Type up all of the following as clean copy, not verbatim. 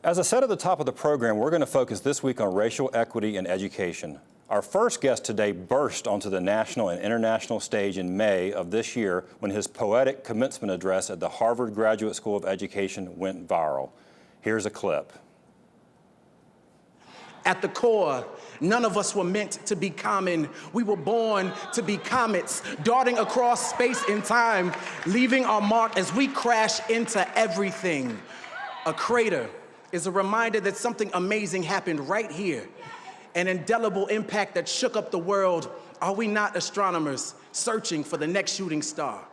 As I said at the top of the program, we're going to focus this week on racial equity in education. Our first guest today burst onto the national and international stage in May of this year when his poetic commencement address at the Harvard Graduate School of Education went viral. Here's a clip. At the core, none of us were meant to be common. We were born to be comets, darting across space and time, leaving our mark as we crash into everything. A crater is a reminder that something amazing happened right here, an indelible impact that shook up the world. Are we not astronomers searching for the next shooting star?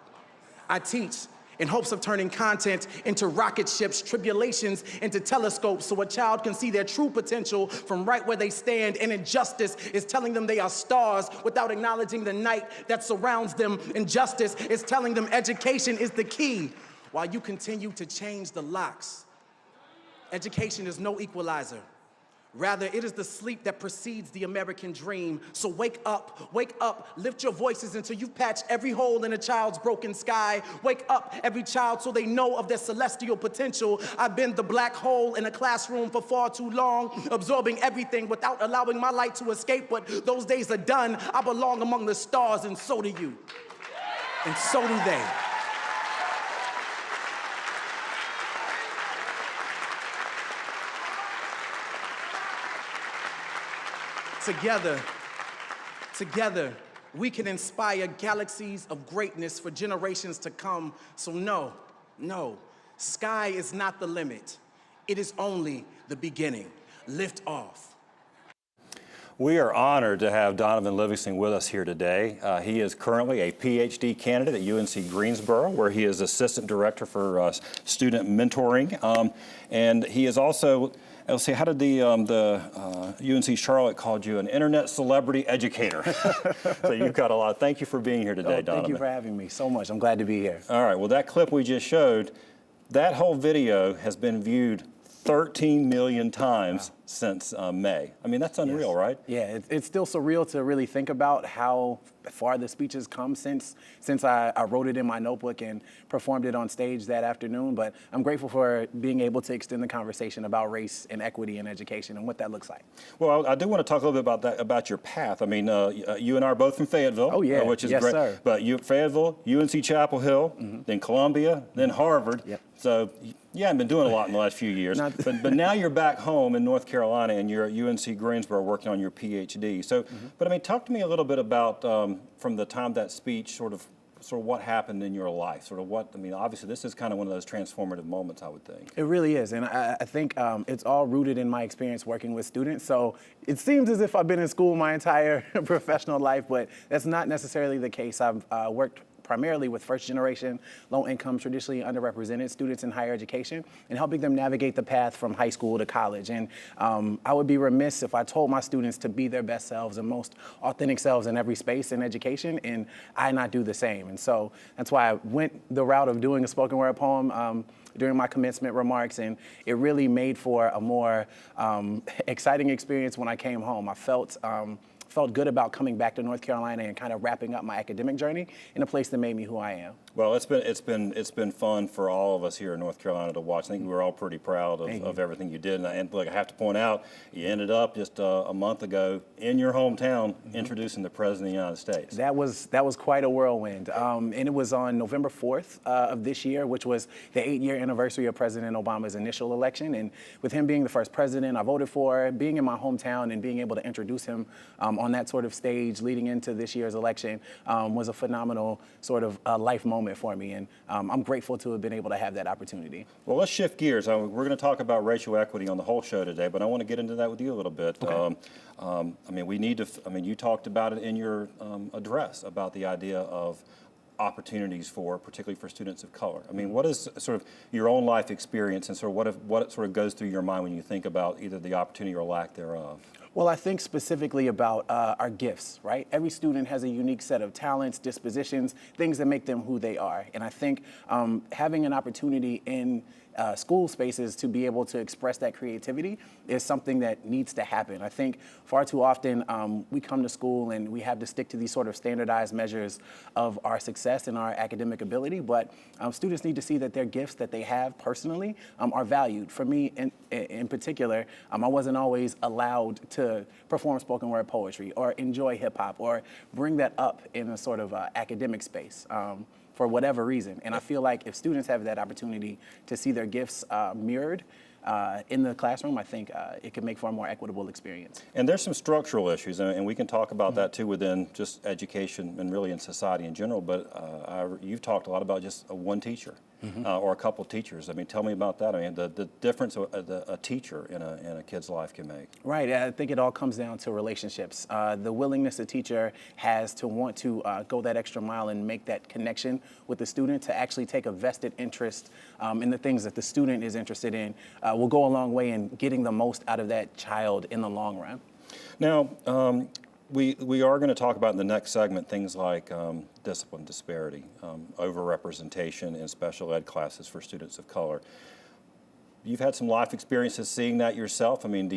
I teach in hopes of turning content into rocket ships, tribulations into telescopes, so a child can see their true potential from right where they stand. And injustice is telling them they are stars without acknowledging the night that surrounds them. Injustice is telling them education is the key while you continue to change the locks. Education is no equalizer. Rather, it is the sleep that precedes the American dream. So wake up, lift your voices until you've patched every hole in a child's broken sky. Wake up, every child, so they know of their celestial potential. I've been the black hole in a classroom for far too long, absorbing everything without allowing my light to escape. But those days are done. I belong among the stars, and so do you. And so do they. Together, we can inspire galaxies of greatness for generations to come. So no, sky is not the limit. It is only the beginning. Lift off. We are honored to have Donovan Livingston with us here today. He is currently a PhD candidate at UNC Greensboro, where he is Assistant Director for Student Mentoring. And he is also, let's see, how did the UNC Charlotte called you an internet celebrity educator? So you've got a lot. Thank you for being here today, Donovan. Thank you for having me so much. I'm glad to be here. All right, well, that clip we just showed, that whole video has been viewed 13 million times since May. I mean, that's unreal, Yes. right? Yeah, it's still surreal to really think about how far the speech has come since I wrote it in my notebook and performed it on stage that afternoon. But I'm grateful for being able to extend the conversation about race and equity in education and what that looks like. Well, I do want to talk a little bit about that, about your path. I mean, you and I are both from Fayetteville. Oh, yeah. Which is yes, great. Sir. But you Fayetteville, UNC Chapel Hill, then Columbia, then Harvard. Yep. So you haven't been doing a lot in the last few years. but now you're back home in North Carolina and you're at UNC Greensboro working on your PhD. So, but I mean, talk to me a little bit about from the time that speech, sort of what happened in your life, sort of what, I mean, obviously this is kind of one of those transformative moments, I would think. It really is, and I think it's all rooted in my experience working with students. So it seems as if I've been in school my entire professional life, but that's not necessarily the case. I've worked primarily with first-generation, low-income, traditionally underrepresented students in higher education and helping them navigate the path from high school to college. And I would be remiss if I told my students to be their best selves and most authentic selves in every space in education, and I not do the same. And so that's why I went the route of doing a spoken word poem during my commencement remarks, and it really made for a more exciting experience when I came home. I felt good about coming back to North Carolina and kind of wrapping up my academic journey in a place that made me who I am. Well, it's been fun for all of us here in North Carolina to watch. I think we're all pretty proud of everything you did. And look, I have to point out, you ended up just a month ago in your hometown introducing the President of the United States. That was quite a whirlwind. And it was on November 4th of this year, which was the 8-year anniversary of President Obama's initial election. And with him being the first president I voted for, being in my hometown and being able to introduce him on that sort of stage leading into this year's election was a phenomenal sort of life moment for me, and I'm grateful to have been able to have that opportunity. Well, let's shift gears. We're going to talk about racial equity on the whole show today, but I want to get into that with you a little bit. Okay. I mean, you talked about it in your address about the idea of opportunities particularly for students of color. I mean, what is sort of your own life experience and sort of what sort of goes through your mind when you think about either the opportunity or lack thereof? Well, I think specifically about our gifts, right? Every student has a unique set of talents, dispositions, things that make them who they are. And I think having an opportunity in school spaces to be able to express that creativity is something that needs to happen. I think far too often we come to school and we have to stick to these sort of standardized measures of our success and our academic ability, but students need to see that their gifts that they have personally are valued. For me in particular, I wasn't always allowed to perform spoken word poetry or enjoy hip hop or bring that up in a sort of academic space. For whatever reason. And I feel like if students have that opportunity to see their gifts mirrored in the classroom, I think it can make for a more equitable experience. And there's some structural issues, and we can talk about that too within just education and really in society in general, but you've talked a lot about just one teacher. Or a couple teachers. I mean, tell me about that. I mean, the difference a teacher in a kid's life can make. Right. I think it all comes down to relationships. The willingness a teacher has to want to go that extra mile and make that connection with the student, to actually take a vested interest in the things that the student is interested in, will go a long way in getting the most out of that child in the long run. Now, we are going to talk about in the next segment things like discipline disparity, overrepresentation in special ed classes for students of color. You've had some life experiences seeing that yourself. I mean, do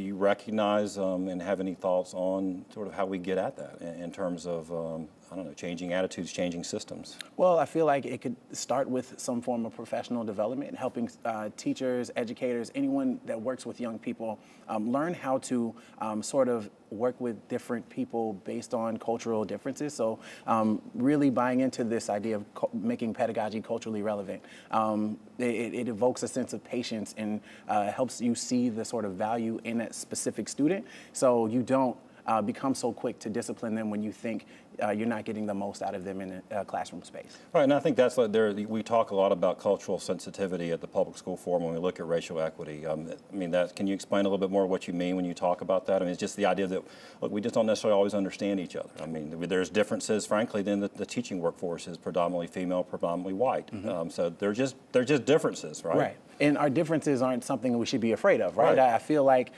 you recognize and have any thoughts on sort of how we get at that in terms of, I don't know, changing attitudes, changing systems? Well, I feel like it could start with some form of professional development, helping teachers, educators, anyone that works with young people learn how to sort of work with different people based on cultural differences. So really buying into this idea of making pedagogy culturally relevant. It evokes a sense of patience and helps you see the sort of value in that specific student, so you don't become so quick to discipline them when you think you're not getting the most out of them in a classroom space. Right, and I think that's like we talk a lot about cultural sensitivity at the Public School Forum when we look at racial equity. I mean, can you explain a little bit more what you mean when you talk about that? I mean, it's just the idea that, look, we just don't necessarily always understand each other. I mean, there's differences, frankly, then the teaching workforce is predominantly female, predominantly white. So they're just differences, right? Right. And our differences aren't something we should be afraid of, right? I feel like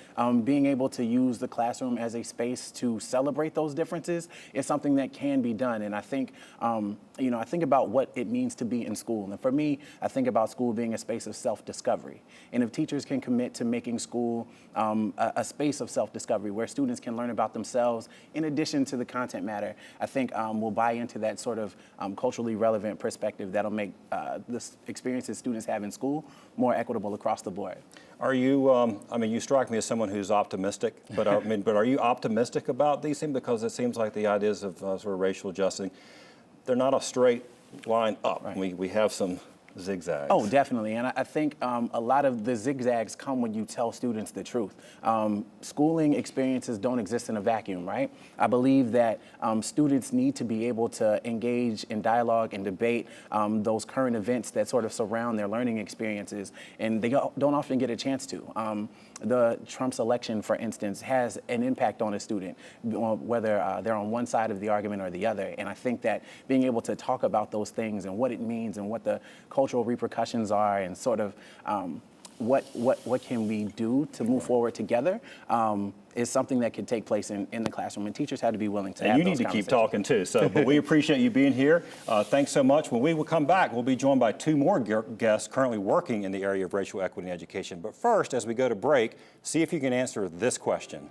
being able to use the classroom as a space to celebrate those differences is something that can be done. And I think, I think about what it means to be in school. And for me, I think about school being a space of self-discovery. And if teachers can commit to making school a space of self-discovery where students can learn about themselves in addition to the content matter, I think we'll buy into that sort of culturally relevant perspective that'll make the experiences students have in school more equitable across the board. Are you, I mean, you strike me as someone who's optimistic, but are you optimistic about these things? Because it seems like the ideas of sort of racial adjusting, they're not a straight line up. Right. We have some zigzags. Oh, definitely. And I think a lot of the zigzags come when you tell students the truth. Schooling experiences don't exist in a vacuum, right? I believe that students need to be able to engage in dialogue and debate those current events that sort of surround their learning experiences, and they don't often get a chance to. The Trump's election, for instance, has an impact on a student, whether they're on one side of the argument or the other. And I think that being able to talk about those things and what it means and what the cultural repercussions are and sort of what can we do to move forward together is something that can take place in the classroom, and teachers have to be willing to have those conversations. And you need to keep talking too, so, but we appreciate you being here. Thanks so much. When we will come back, we'll be joined by two more guests currently working in the area of racial equity in education. But first, as we go to break, see if you can answer this question.